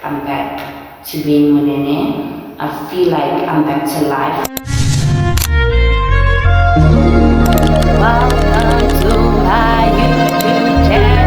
I'm back to being Munene. I feel like I'm back to life. Welcome to my YouTube channel.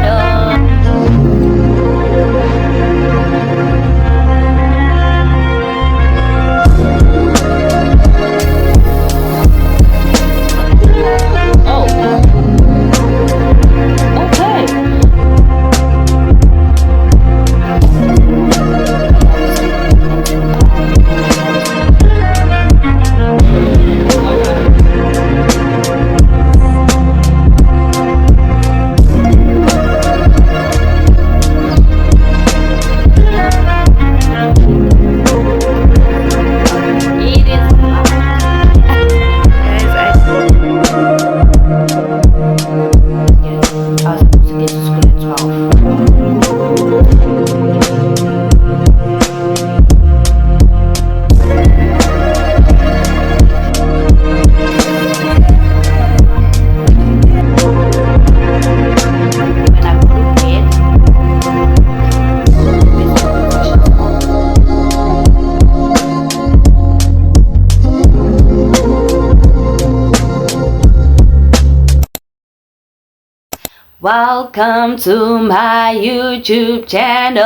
Welcome to my YouTube channel.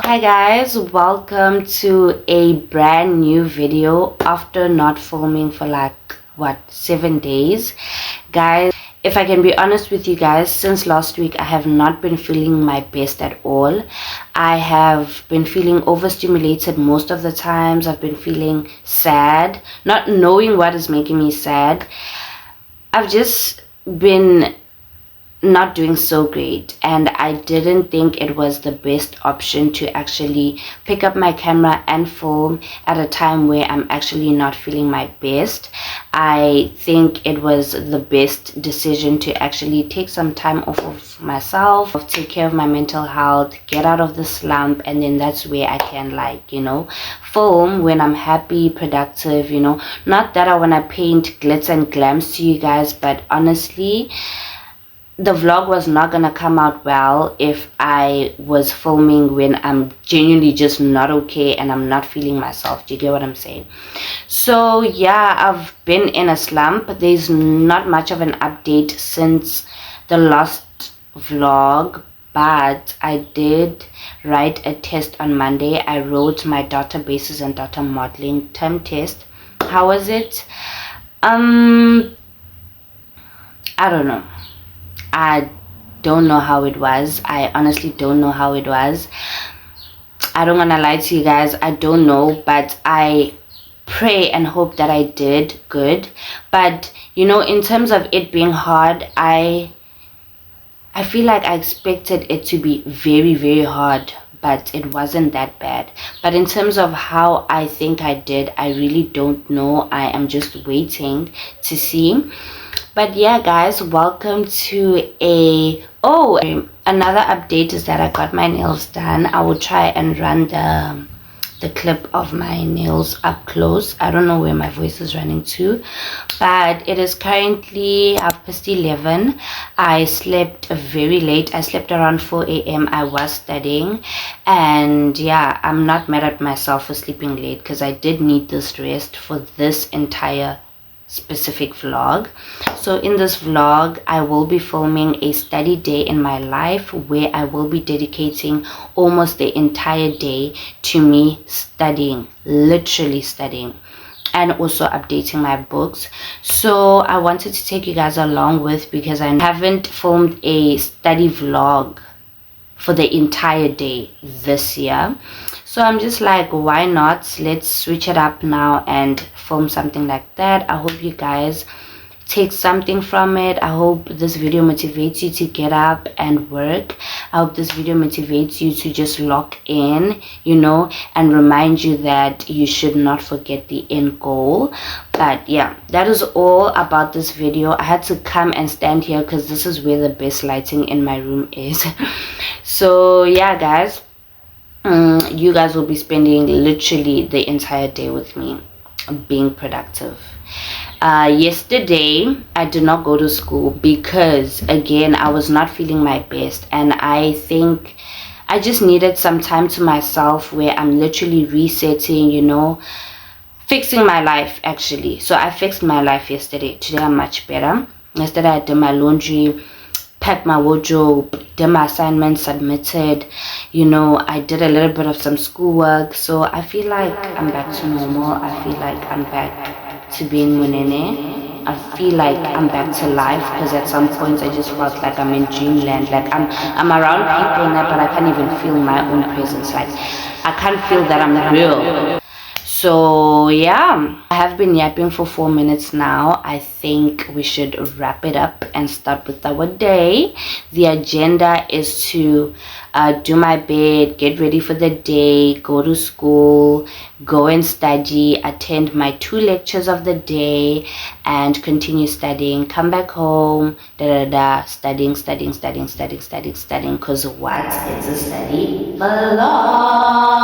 Hi guys, welcome to a brand new video after not filming for like 7 days. Guys, if I can be honest with you guys, since last week I have not been feeling my best at all. I have been feeling overstimulated most of the times. I've been feeling sad, not knowing what is making me sad. I've just been not doing so great, and I didn't think it was the best option to actually pick up my camera and film at a time where I'm actually not feeling my best. I think it was the best decision to actually take some time off of myself, take care of my mental health, get out of the slump, and then that's where I can, like, you know, film when I'm happy, productive, you know. Not that I want to paint glitz and glams to you guys, but honestly, the vlog was not gonna come out well if I was filming when I'm genuinely just not okay and I'm not feeling myself. Do you get what I'm saying? So yeah, I've been in a slump. There's not much of an update since the last vlog, but I did write a test on Monday. I wrote my databases and data modeling term test. How was it? I don't know. I don't know how it was. I honestly don't know how it was. I don't want to lie to you guys. I don't know, but I pray and hope that I did good. But you know, in terms of it being hard, I feel like I expected it to be very, very hard, but it wasn't that bad. But in terms of how I think I did, I really don't know. I am just waiting to see. But yeah guys, welcome to another update is that I got my nails done. I will try and run the clip of my nails up close. I don't know where my voice is running to, but it is currently 11:30. I slept very late. I slept around 4 a.m. I was studying, and yeah, I'm not mad at myself for sleeping late because I did need this rest for this entire specific vlog. So in this vlog, I will be filming a study day in my life where I will be dedicating almost the entire day to me studying, literally studying, and also updating my books. So I wanted to take you guys along with, because I haven't filmed a study vlog for the entire day this year. So I'm just like, why not? Let's switch it up now and film something like that. I hope you guys take something from it. I hope this video motivates you to get up and work. I hope this video motivates you to just lock in, you know, and remind you that you should not forget the end goal. But yeah, that is all about this video. I had to come and stand here because this is where the best lighting in my room is. So yeah guys, you guys will be spending literally the entire day with me being productive. Yesterday I did not go to school because again I was not feeling my best, and I think I just needed some time to myself where I'm literally resetting, you know, fixing my life actually. So I fixed my life yesterday. Today I'm much better. Yesterday I did my laundry, packed my wardrobe, did my assignments, submitted, you know, I did a little bit of some schoolwork. So I feel like I'm back to normal. I feel like I'm back to being Munene. I feel like I'm back to life, because at some points I just felt like I'm in dreamland. Like I'm around people now, but I can't even feel my own presence. Like I can't feel that I'm real. So yeah, I have been yapping for 4 minutes now. I think we should wrap it up and start with our day. The agenda is to do my bed, get ready for the day, go to school, go and study, attend my 2 lectures of the day, and continue studying, come back home, studying, because what? It's a study vlog.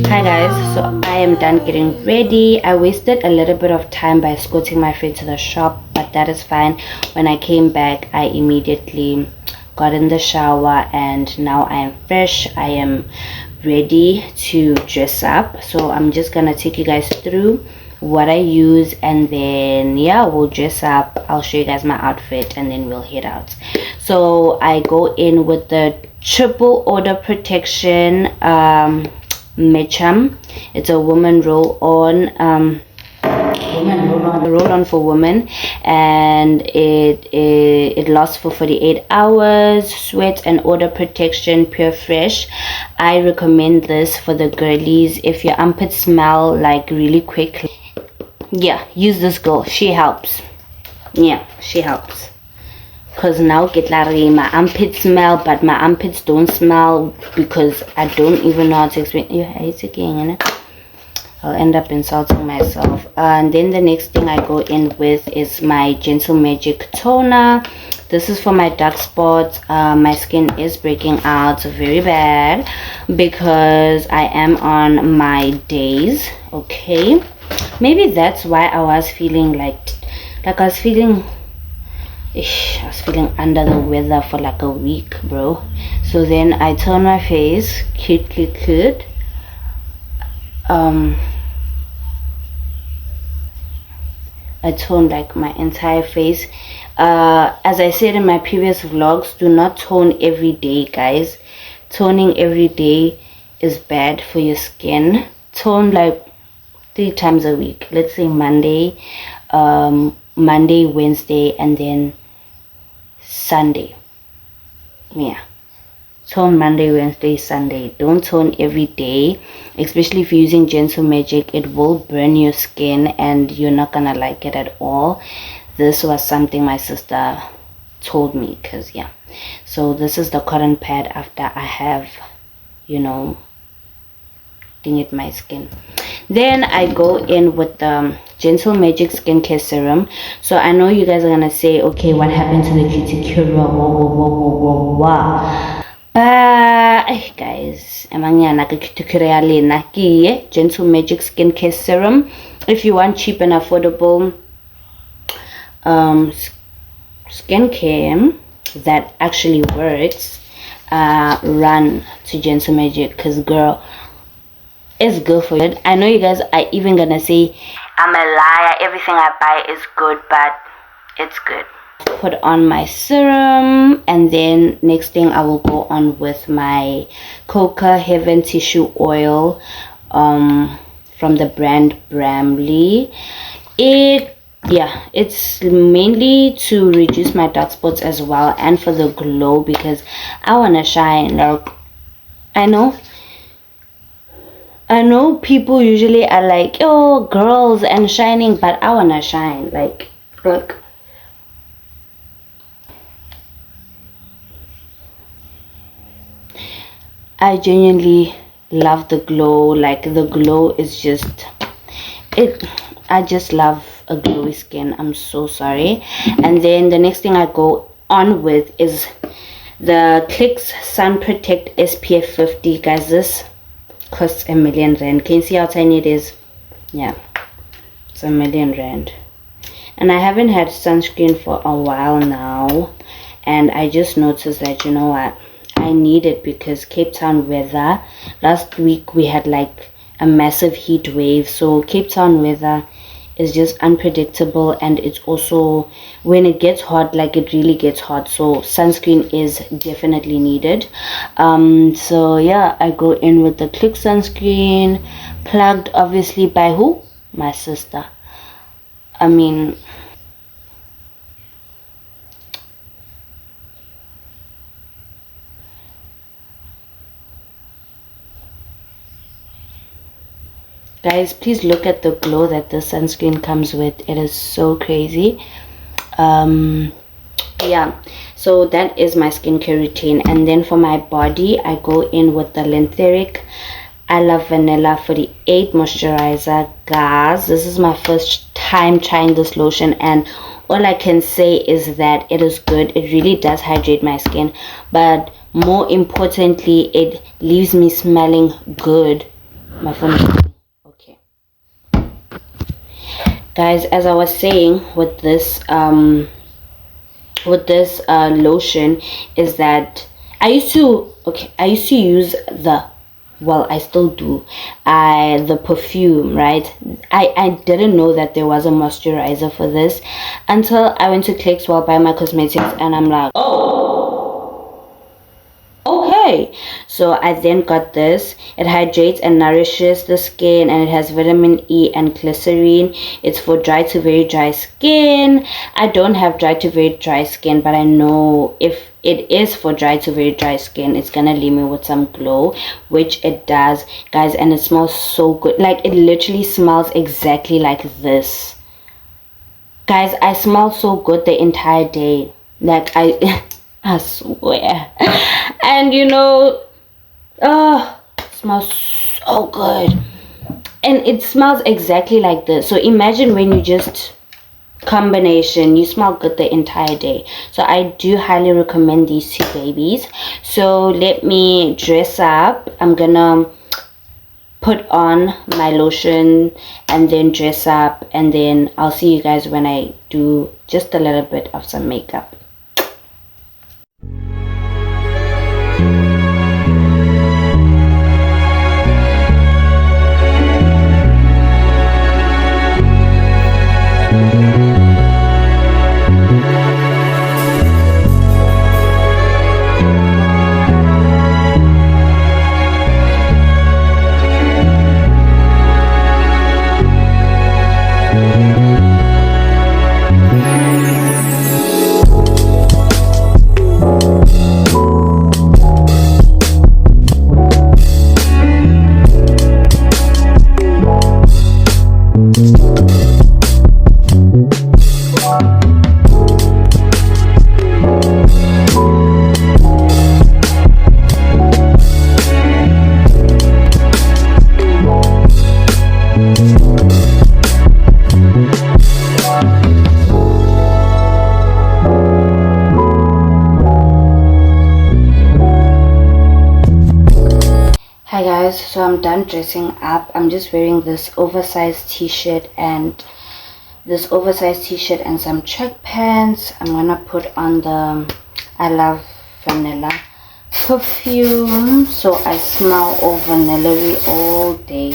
Hi guys, so I am done getting ready. I wasted a little bit of time by escorting my friend to the shop, but that is fine. When I came back, I immediately got in the shower and now I am fresh. I am ready to dress up. So I'm just gonna take you guys through what I use, and then yeah, we'll dress up. I'll show you guys my outfit and then we'll head out. So I go in with the triple order protection Mecham. It's a woman roll on roll on for women, and it lasts for 48 hours. Sweat and odor protection, pure fresh. I recommend this for the girlies. If your armpits smell like really quick, yeah, use this girl. She helps. Yeah, she helps. Because now get my armpits smell, but my armpits don't smell because I don't even know how to explain. Yeah, it's again. I'll end up insulting myself. And then the next thing I go in with is my Gentle Magic toner. This is for my dark spots. My skin is breaking out very bad because I am on my days. Okay, maybe that's why I was feeling like I was feeling under the weather for like a week, bro. So then I turn my face cute. I tone like my entire face. As I said in my previous vlogs, do not tone every day, guys. Toning every day is bad for your skin. Tone like 3 times a week. Let's say Monday, Wednesday, and then Sunday. Yeah, Tone Monday, Wednesday, Sunday. Don't tone every day, especially if you're using Gentle Magic. It will burn your skin and you're not gonna like it at all. This was something my sister told me, because yeah. So this is the cotton pad after I have, you know, it my skin. Then I go in with the Gentle Magic skincare serum. So I know you guys are gonna say, okay, what happened to the cuticura? But guys, emangnya ke cuticura lena ke Gentle Magic skincare serum. If you want cheap and affordable skincare that actually works, run to Gentle Magic, because girl, it's good for you. I know you guys are even gonna say I'm a liar, everything I buy is good, but it's good. Put on my serum, and then next thing I will go on with my Coca Heaven tissue oil from the brand Bramley. It's mainly to reduce my dark spots as well, and for the glow, because I want to shine. Like, I know people usually are like, oh, girls and shining, but I want to shine. Like, look. I genuinely love the glow. Like, the glow is just it. I just love a glowy skin. I'm so sorry. And then the next thing I go on with is the Clicks Sun Protect SPF 50. Guys, this costs R1,000,000. Can you see how tiny it is? Yeah, it's R1,000,000. And I haven't had sunscreen for a while now, and I just noticed that, you know what, I need it, because Cape Town weather, last week we had like a massive heat wave. So Cape Town weather is just unpredictable, and it's also, when it gets hot, like it really gets hot, so sunscreen is definitely needed. So yeah, I go in with the Click sunscreen, plugged obviously by who? My sister. I mean, guys, please look at the glow that the sunscreen comes with. It is so crazy. Yeah, so that is my skincare routine. And then for my body, I go in with the Lentheric I Love Vanilla 48 moisturizer. Guys, this is my first time trying this lotion, and all I can say is that it is good. It really does hydrate my skin, but more importantly, it leaves me smelling good. My phone is okay. Guys, as I was saying with this lotion, is that I used to use I still do, the perfume, right? I didn't know that there was a moisturizer for this until I went to Clicks while buying my cosmetics, and I'm like, oh, okay. So I then got this. It hydrates and nourishes the skin, and it has vitamin E and glycerine. It's for dry to very dry skin. I don't have dry to very dry skin, but I know if it is for dry to very dry skin, it's gonna leave me with some glow, which it does, guys. And it smells so good. Like, it literally smells exactly like this, guys. I smell so good the entire day, like I swear. And you know, it smells so good, and it smells exactly like this. So imagine when you just combination, you smell good the entire day. So I do highly recommend these two babies. So let me dress up. I'm gonna put on my lotion and then dress up, and then I'll see you guys when I do just a little bit of some makeup. So I'm done dressing up. I'm just wearing this oversized t-shirt and some track pants. I'm gonna put on the I Love Vanilla perfume, so I smell all vanilla-y all day,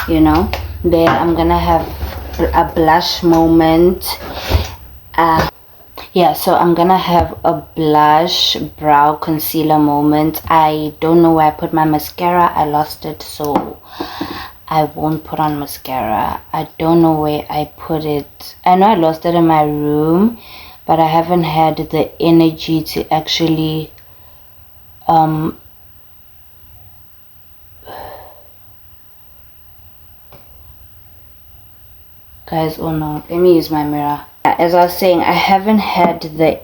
you know. Then I'm gonna have a blush moment. Yeah, so I'm gonna have a blush brow concealer moment. I don't know where I put my mascara. I lost it, so I won't put on mascara. I don't know where I put it. I know I lost it in my room, but I haven't had the energy to actually guys, oh no, let me use my mirror. As I was saying, I haven't had the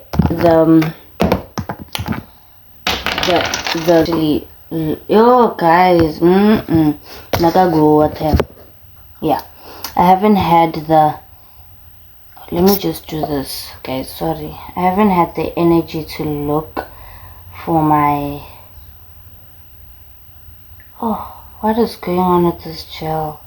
yo guys, yeah, I haven't had the, let me just do this, guys, sorry, I haven't had the energy to look for my, oh, what is going on with this gel?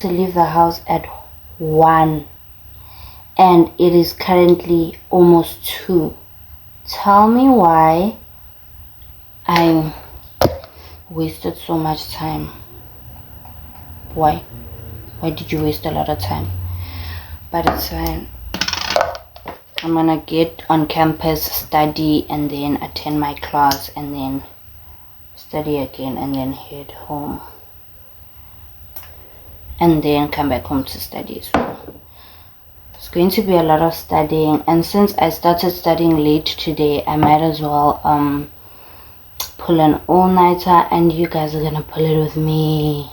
To leave the house at 1 and it is currently almost 2. Tell me why I wasted so much time. Why did you waste a lot of time? But it's fine. I'm gonna get on campus, study, and then attend my class, and then study again, and then head home, and then come back home to study. So it's going to be a lot of studying, and since I started studying late today, I might as well pull an all-nighter, and you guys are gonna pull it with me,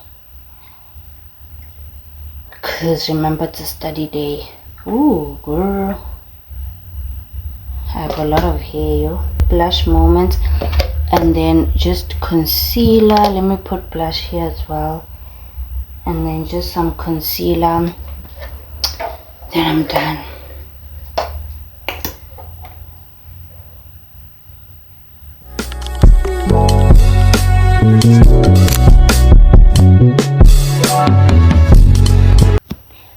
because remember, it's a study day. Ooh girl, I have a lot of hair, yo. Blush moment, and then just concealer. Let me put blush here as well, and then just some concealer, then I'm done.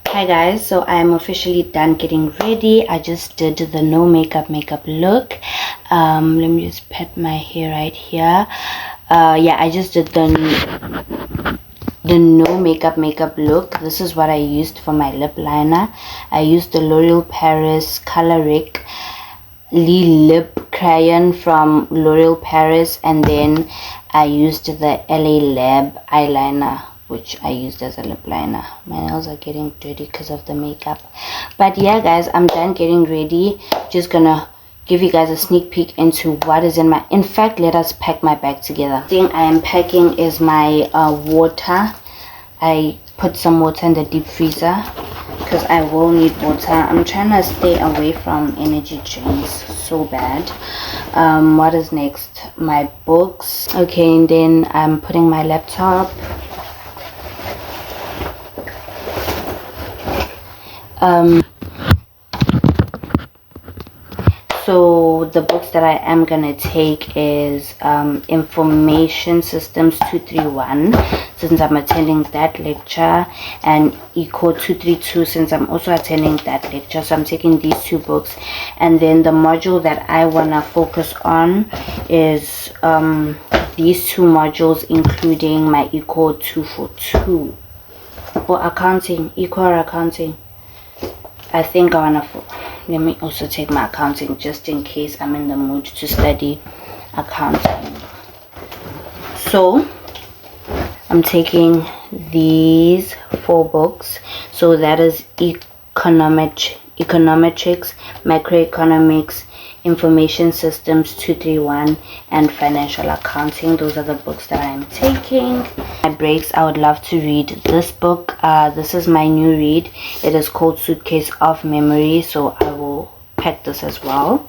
Hi guys, so I am officially done getting ready. I just did the no makeup look. Let me just pat my hair right here. Yeah, I just did the no makeup look. This is what I used for my lip liner. I used the L'Oreal Paris Coloric lip crayon from L'Oreal Paris, and then I used the LA Lab eyeliner, which I used as a lip liner. My nails are getting dirty because of the makeup. But yeah guys, I'm done getting ready. Just gonna give you guys a sneak peek into what is in my, in fact, let us pack my bag together. The thing I am packing is my water. I put some water in the deep freezer because I will need water. I'm trying to stay away from energy drinks so bad. What is next? My books. Okay, and then I'm putting my laptop. So the books that I am gonna take is Information Systems 231, since I'm attending that lecture, and Eco 232, since I'm also attending that lecture. So I'm taking these two books, and then the module that I wanna focus on is these two modules, including my Eco 242 for accounting, Eco or accounting. I think I wanna, let me also take my accounting just in case I'm in the mood to study accounting. So I'm taking these 4 books. So that is econometrics, macroeconomics, Information Systems 231, and financial accounting. Those are the books that I am taking. My breaks, I would love to read this book. This is my new read. It is called Suitcase of Memory, so I will pack this as well.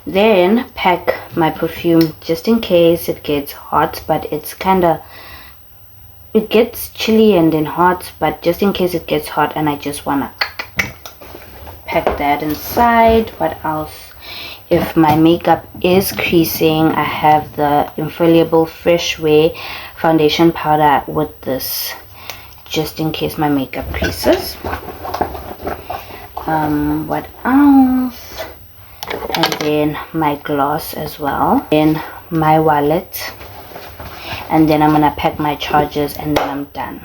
Then pack my perfume just in case it gets hot, but it's kind of it gets chilly and then hot, but just in case it gets hot and I just wanna pack that inside. What else? If my makeup is creasing, I have the Infallible Fresh Wear foundation powder with this, just in case my makeup creases. What else? And then my gloss as well, then my wallet, and then I'm gonna pack my chargers, and then I'm done.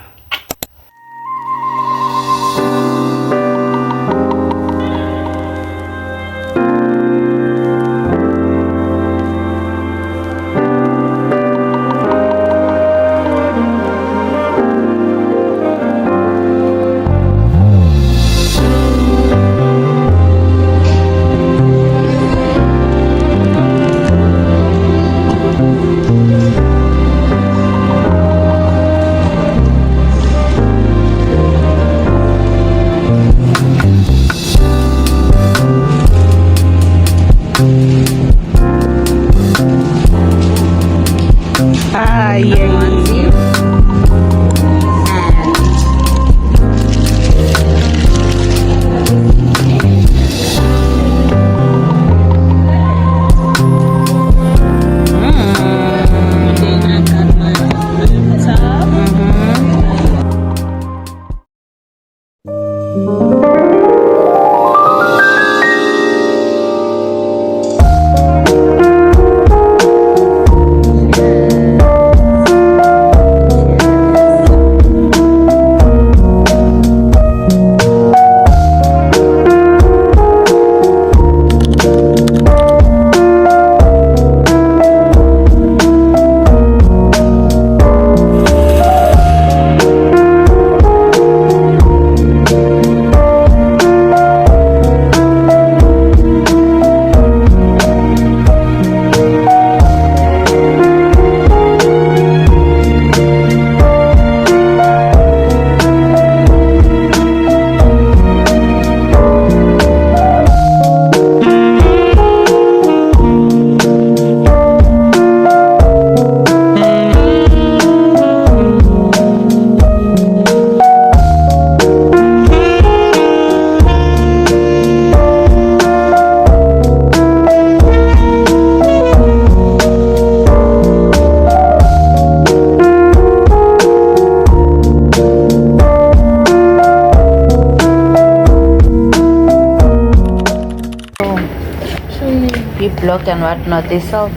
Blocked and whatnot, they sell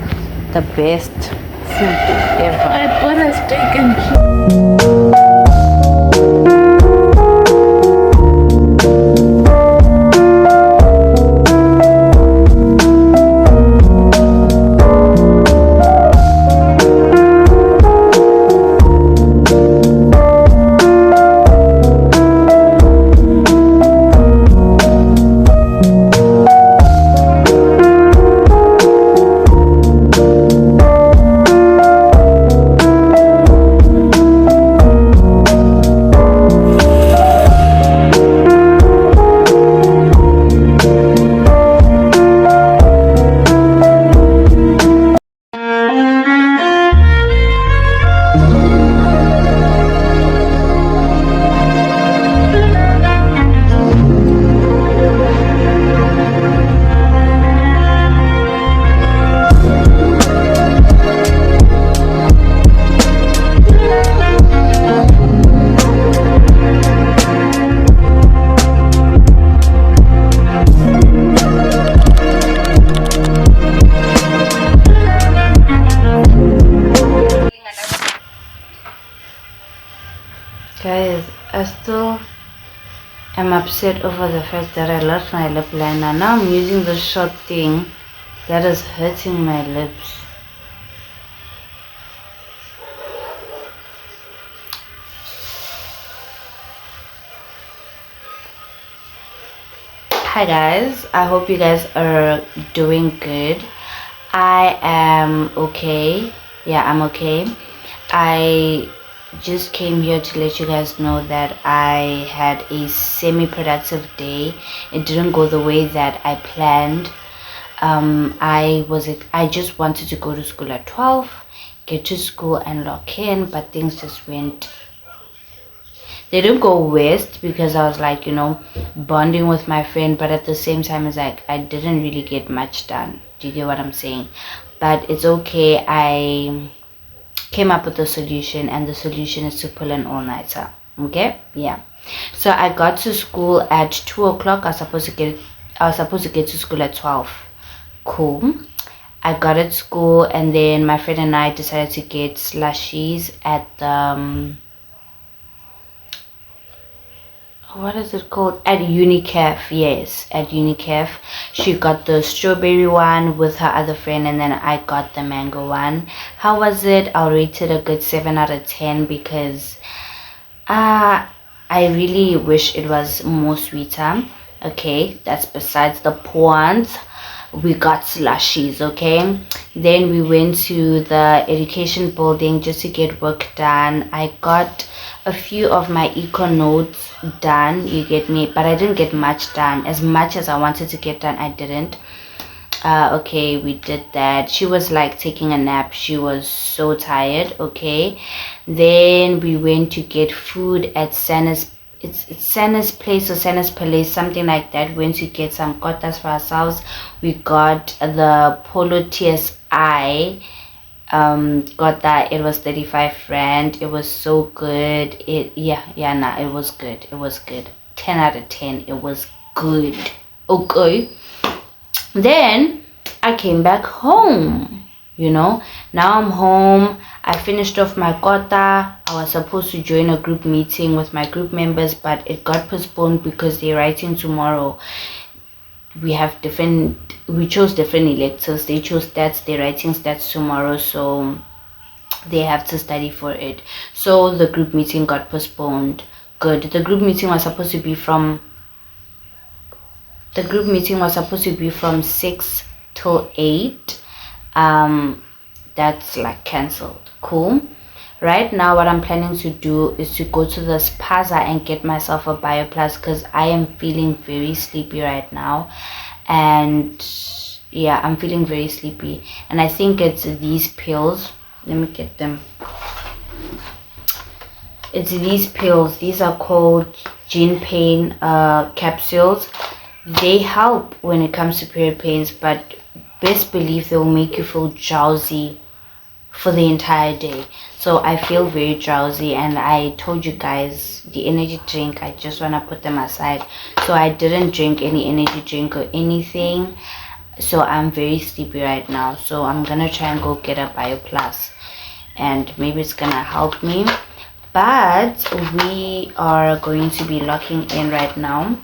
the best food ever. I bought a steak and cheese. Guys, I still am upset over the fact that I lost my lip liner. Now I'm using the short thing that is hurting my lips. Hi guys, I hope you guys are doing good. I am okay. Yeah, I'm okay. I just came here to let you guys know that I had a semi-productive day. It didn't go the way that I planned. I just wanted to go to school at 12, get to school and lock in, but things just went, they didn't go west, because I was like, you know, bonding with my friend, but at the same time it's like I didn't really get much done. Do you get what I'm saying? But it's okay. I came up with a solution, and the solution is to pull an all-nighter. Okay, yeah. So I got to school at 2 o'clock. I was supposed to get to school at 12. Cool. I got at school, and then my friend and I decided to get slushies at what is it called, at Unicaf. Yes, at Unicaf. She got the strawberry one with her other friend, and then I got the mango one. How was it? I'll rate it a good 7 out of 10, because I really wish it was more sweeter. Okay, that's besides the point. We got slushies. Okay, then we went to the education building just to get work done. I got a few of my eco notes done, you get me, but I didn't get much done. As much as I wanted to get done, I didn't. Okay, we did that. She was like taking a nap. She was so tired. Okay, then we went to get food at Santa's. It's Santa's place or Santa's Palace, something like that. Went to get some kotas for ourselves. We got the Polo TSI. Got that. It was 35 rand. It was so good. It was good. It was good. 10 out of 10. It was good. Okay, then I came back home. You know, now I'm home. I finished off my quota. I was supposed to join a group meeting with my group members, but it got postponed because they're writing tomorrow. We chose different electives. They chose stats, they're writing stats tomorrow, so they have to study for it. So the group meeting got postponed. Good. The group meeting was supposed to be from 6 till 8. That's like cancelled. Cool. Right now what I'm planning to do is to go to the spaza and get myself a BioPlus, because I am feeling very sleepy right now. And yeah, I'm feeling very sleepy, and I think it's these pills. Let me get them. It's these pills. These are called gene pain capsules. They help when it comes to period pains, but best believe they will make you feel drowsy for the entire day. So I feel very drowsy, and I told you guys the energy drink, I just want to put them aside. So I didn't drink any energy drink or anything, so I'm very sleepy right now. So I'm gonna try and go get a BioPlus, and maybe it's gonna help me. But we are going to be locking in right now.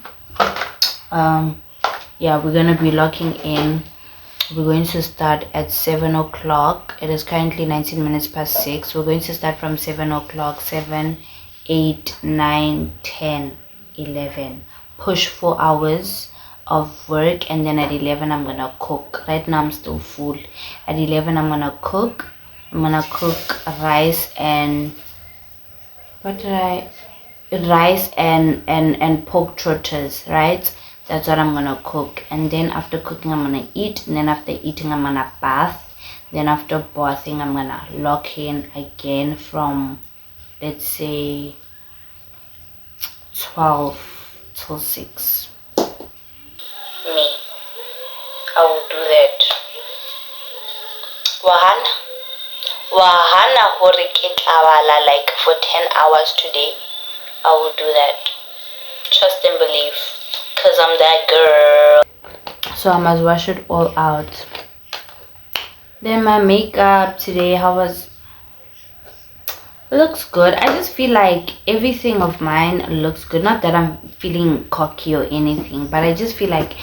Yeah, we're gonna be locking in. We're going to start at 7 o'clock. It is currently 19 minutes past 6. We're going to start from 7 o'clock. 7, 8, 9, 10, 11. Push 4 hours of work, and then at 11 I'm gonna cook. Right now I'm still full. At 11 I'm gonna cook. I'm gonna cook rice and rice and pork trotters, right? That's what I'm gonna cook. And then after cooking I'm gonna eat, and then after eating I'm gonna bath. Then after bathing I'm gonna lock in again from, let's say, 12 till 6. Me, I will do that. Wahana hore ke tlabala like for 10 hours today. I will do that. Trust and believe, because I'm that girl. So I must wash it all out. Then my makeup today, looks good. I just feel like everything of mine looks good. Not that I'm feeling cocky or anything, but I just feel like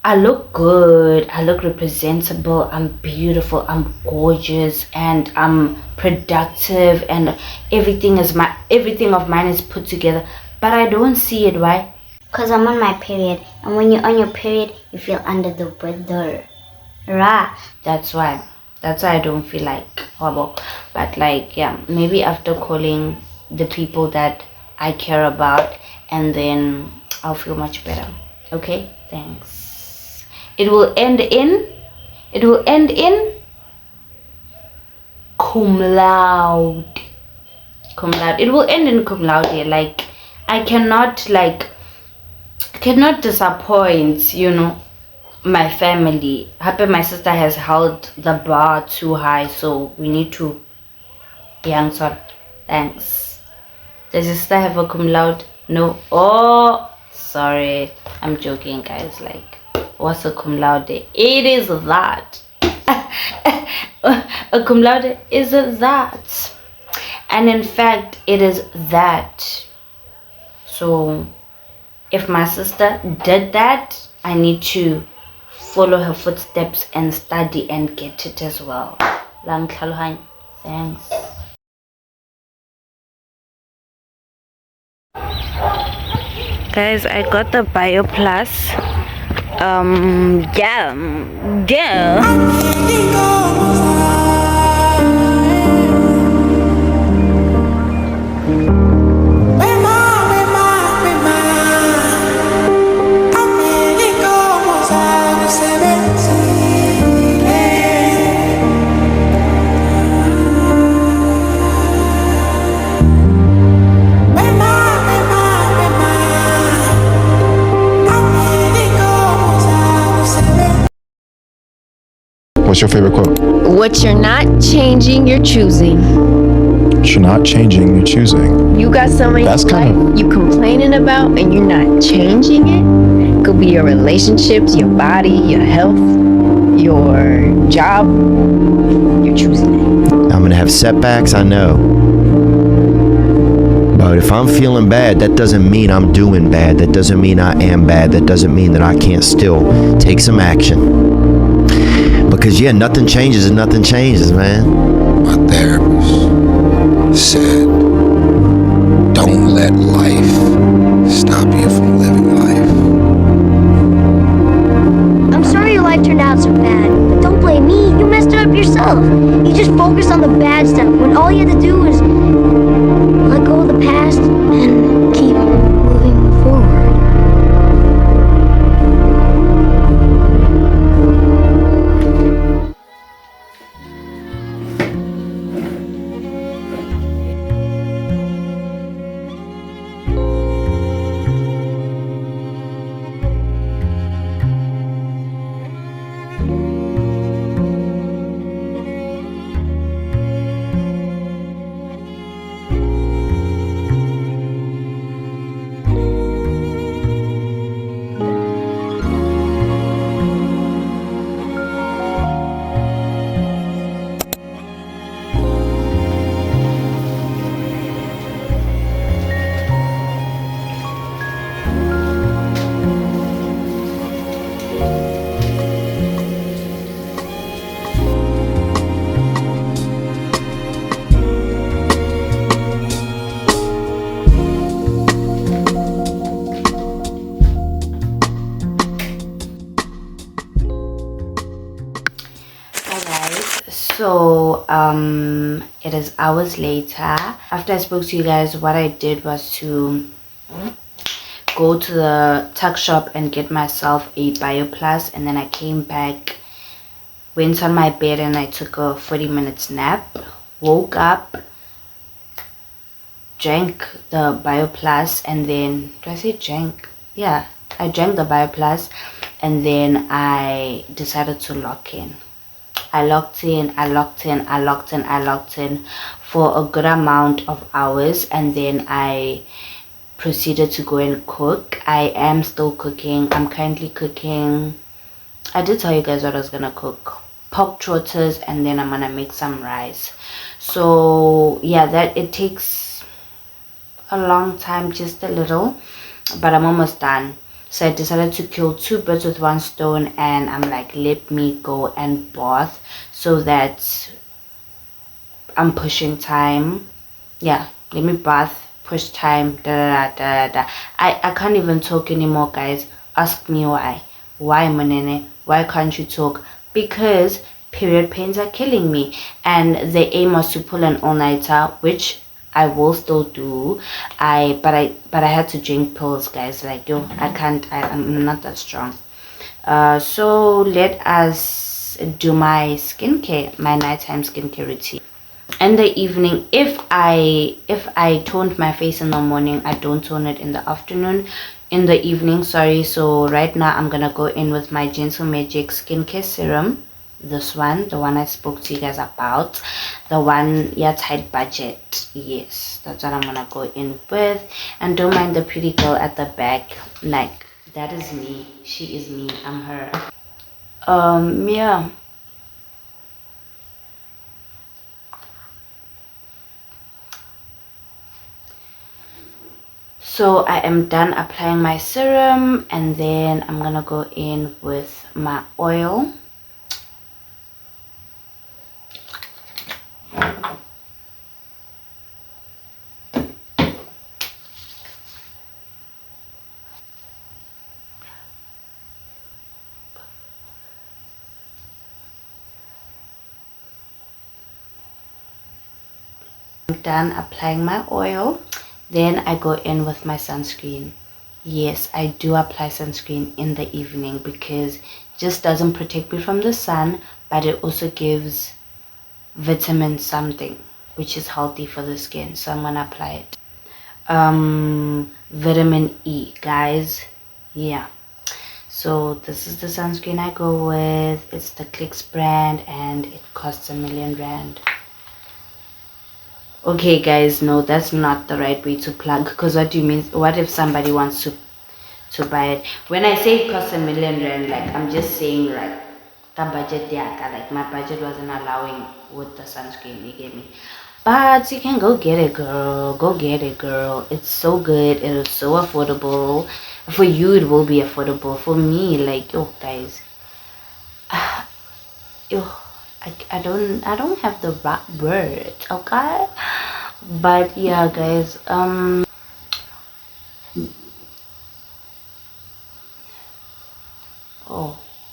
I look good, I look representable, I'm beautiful, I'm gorgeous, and I'm productive, and everything of mine is put together. But I don't see it. Why? Because I'm on my period, and when you're on your period you feel under the weather. Rah. That's why I don't feel like horrible. But like, yeah, maybe after calling the people that I care about, and then I'll feel much better. Okay, thanks. It will end in cum laude. Cum laude. It will end in cum laude. Like, I cannot disappoint, you know, my family. Happy my sister has held the bar too high, so we need to answer. Thanks. Does your sister have a cum laude? No. Oh, sorry, I'm joking, guys. Like, what's a cum laude? It is that. A cum laude is that, and in fact it is that. So if my sister did that, I need to follow her footsteps and study and get it as well. Thanks. Guys, I got the Bio Plus. Yeah. What's your favorite quote? What you're not changing, you're choosing. What you're not changing, you're choosing. You got somebody That's in kind life of- you complaining about and you're not changing it. Could be your relationships, your body, your health, your job. You're choosing it. I'm gonna have setbacks, I know. But if I'm feeling bad, that doesn't mean I'm doing bad. That doesn't mean I am bad. That doesn't mean that I can't still take some action. Because yeah, nothing changes and nothing changes, man. My therapist said, don't let life stop you from living life. I'm sorry your life turned out so bad, but don't blame me. You messed it up yourself. You just focused on the bad stuff when all you had to do was let go of the past and keep moving forward. So it is hours later. After I spoke to you guys, what I did was to go to the tuck shop and get myself a Bio Plus, and then I came back, went on my bed, and I took a 40-minute nap. Woke up, drank the Bio Plus, and then do I say drank? Yeah, I drank the Bio Plus, and then I decided to lock in. I locked in for a good amount of hours, and then I proceeded to go and cook. I am still cooking. I'm currently cooking. I did tell you guys what I was gonna cook: pork trotters, and then I'm gonna make some rice. So yeah, that it takes a long time, just a little, but I'm almost done. So I decided to kill 2 birds with 1 stone, and I'm like, let me go and bath so that I'm pushing time. Yeah, let me bath, push time, I can't even talk anymore, guys. Ask me why. Why, Munene? Why can't you talk? Because period pains are killing me, and the aim was to pull an all-nighter, which I will still do. But I had to drink pills, guys. Like, yo, I can't. I'm not that strong. So let us do my skincare, my nighttime skincare routine. in the evening. If I toned my face in the morning, I don't tone it in the afternoon, in the evening, sorry. So right now I'm gonna go in with my Gentle Magic skincare serum, this one, the one I spoke to you guys about, the one, yeah, tight budget. Yes, that's what I'm gonna go in with. And don't mind the pretty girl at the back, like, that is me, she is me, I'm her. Yeah. So I am done applying my serum, and then I'm gonna go in with my oil. I'm done applying my oil. Then I go in with my sunscreen. Yes, I do apply sunscreen in the evening because it just doesn't protect me from the sun, but it also gives vitamin something, which is healthy for the skin. So I'm gonna apply it. Vitamin E, guys. Yeah. So this is the sunscreen I go with. It's the Clicks brand, and it costs R1,000,000. Okay guys, no, that's not the right way to plug, because what do you mean, what if somebody wants to buy it? When I say it costs R1,000,000, like, I'm just saying, like, the budget, yeah, like my budget wasn't allowing with the sunscreen, you get me? But you can go get it, girl, go get it, girl. It's so good, it is so affordable. For you it will be affordable. For me, like, yo guys, yo, I don't have the right words, okay? But yeah guys, oh,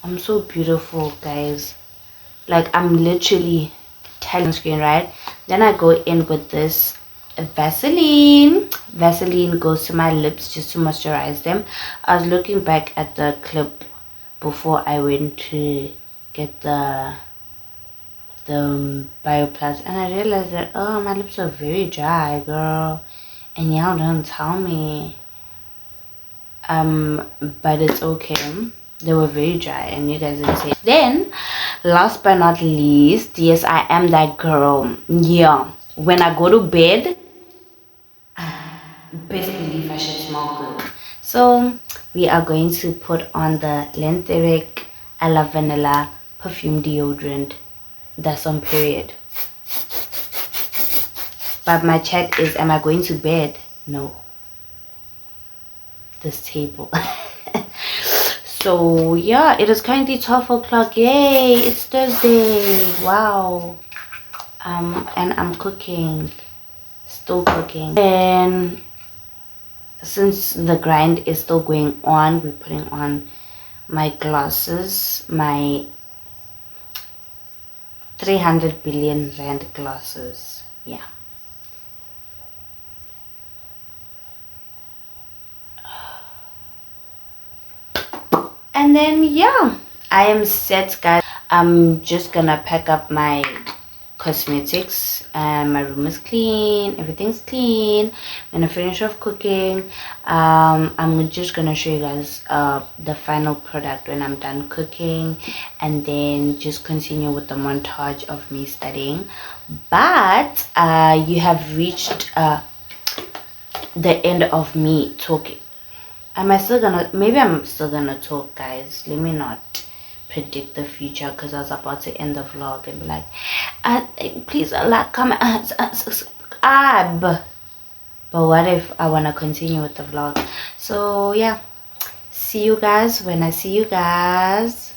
I'm so beautiful, guys. Like, I'm literally telling screen, right? Then I go in with this Vaseline. Vaseline goes to my lips just to moisturize them. I was looking back at the clip before I went to get the Bioplus, and I realized that, oh, my lips are very dry, girl, and y'all don't tell me. But it's okay, they were very dry and you guys didn't say. Then last but not least, yes, I am that girl. Yeah, when I go to bed, best believe I should smell good. So we are going to put on the Lentheric Aloe Vanilla perfume deodorant. That's on period. But my chat is, am I going to bed? No, this table. So yeah, it is currently 12 o'clock. Yay, it's Thursday. Wow. And I'm cooking, still cooking. And since the grind is still going on, we're putting on my glasses, my 300 billion rand glasses. Yeah. And then yeah, I am set, guys. I'm just gonna pack up my cosmetics, and my room is clean, everything's clean. I'm gonna finish off cooking. I'm just gonna show you guys the final product when I'm done cooking, and then just continue with the montage of me studying. But you have reached the end of me talking. Am I still gonna, maybe I'm still gonna talk, guys. Let me not predict the future, because I was about to end the vlog and be like, please like, comment, subscribe. But what if I want to continue with the vlog? So yeah, see you guys when I see you guys.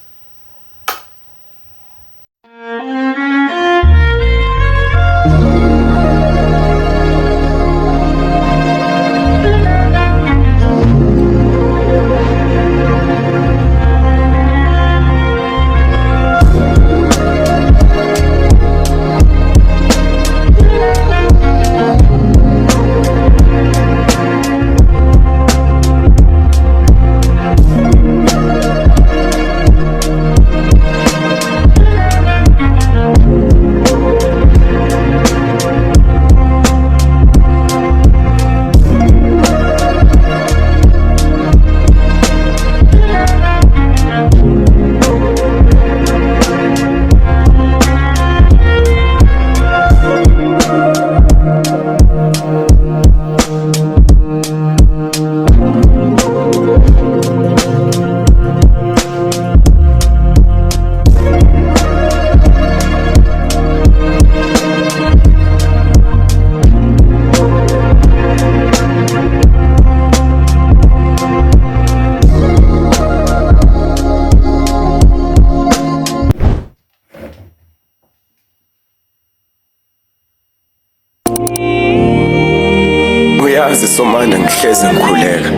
uyazi Somandla ngihleze ngikhulela,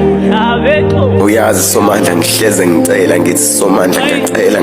uyazi Somandla ngihleze ngicela, ngithi Somandla ngiyacela